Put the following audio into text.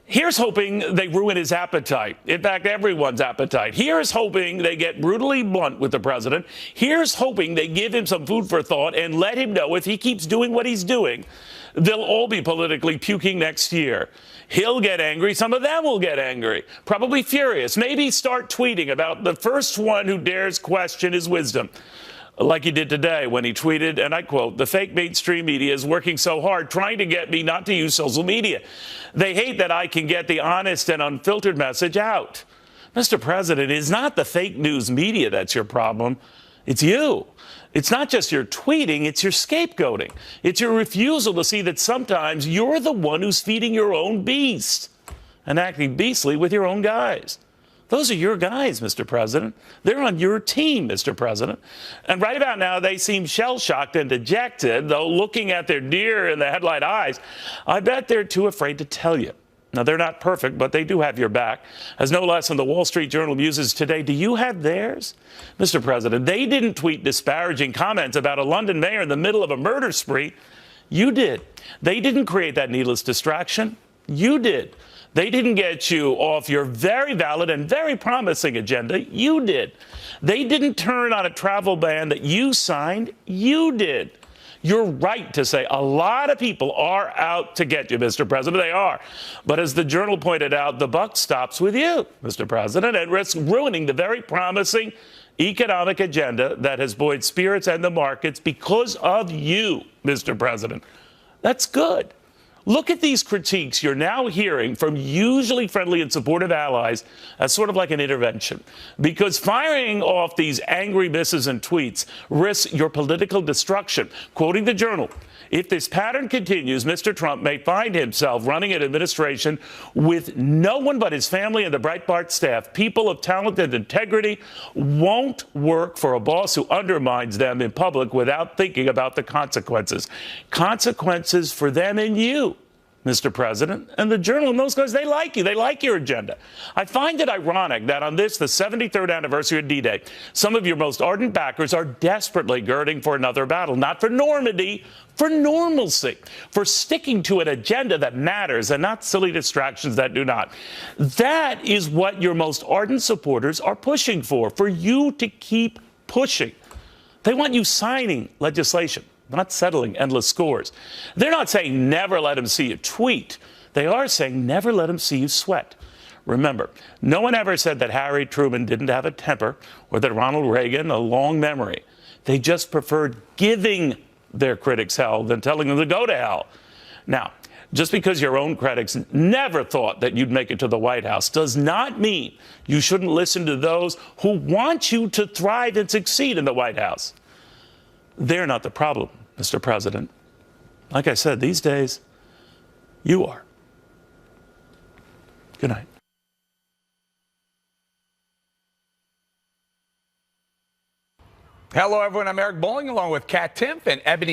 Here's hoping they ruin his appetite. In fact, everyone's appetite. Here's hoping they get brutally blunt with the president. Here's hoping they give him some food for thought and let him know if he keeps doing what he's doing, they'll all be politically puking next year. He'll get angry. Some of them will get angry, probably furious, maybe start tweeting about the first one who dares question his wisdom. Like he did today when he tweeted, and I quote, "The fake mainstream media is working so hard trying to get me not to use social media. They hate that I can get the honest and unfiltered message out." Mr. President, it's not the fake news media that's your problem. It's you. It's not just your tweeting, it's your scapegoating. It's your refusal to see that sometimes you're the one who's feeding your own beast and acting beastly with your own guys. Those are your guys, Mr. President. They're on your team, Mr. President. And right about now, they seem shell-shocked and dejected, though looking at their deer in the headlight eyes, I bet they're too afraid to tell you. Now, they're not perfect, but they do have your back. As no less than the Wall Street Journal muses today, do you have theirs? Mr. President, they didn't tweet disparaging comments about a London mayor in the middle of a murder spree. You did. They didn't create that needless distraction. You did. They didn't get you off your very valid and very promising agenda. You did. They didn't turn on a travel ban that you signed. You did. You're right to say a lot of people are out to get you, Mr. President. They are. But as the Journal pointed out, the buck stops with you, Mr. President, and risks ruining the very promising economic agenda that has buoyed spirits and the markets because of you, Mr. President. That's good. Look at these critiques you're now hearing from usually friendly and supportive allies as sort of like an intervention. Because firing off these angry misses and tweets risks your political destruction. Quoting the Journal, if this pattern continues, Mr. Trump may find himself running an administration with no one but his family and the Breitbart staff. People of talent and integrity won't work for a boss who undermines them in public without thinking about the consequences. Consequences for them and you, Mr. President. And the Journal and those guys, they like you. They like your agenda. I find it ironic that on this, the 73rd anniversary of D-Day, some of your most ardent backers are desperately girding for another battle, not for Normandy, for normalcy, for sticking to an agenda that matters and not silly distractions that do not. That is what your most ardent supporters are pushing for you to keep pushing. They want you signing legislation, not settling endless scores. They're not saying never let him see you tweet. They are saying never let him see you sweat. Remember, no one ever said that Harry Truman didn't have a temper or that Ronald Reagan a long memory. They just preferred giving their critics hell than telling them to go to hell. Now, just because your own critics never thought that you'd make it to the White House does not mean you shouldn't listen to those who want you to thrive and succeed in the White House. They're not the problem, Mr. President. Like I said, these days, you are. Good night. Hello, everyone. I'm Eric Bolling, along with Kat Timpf and Ebony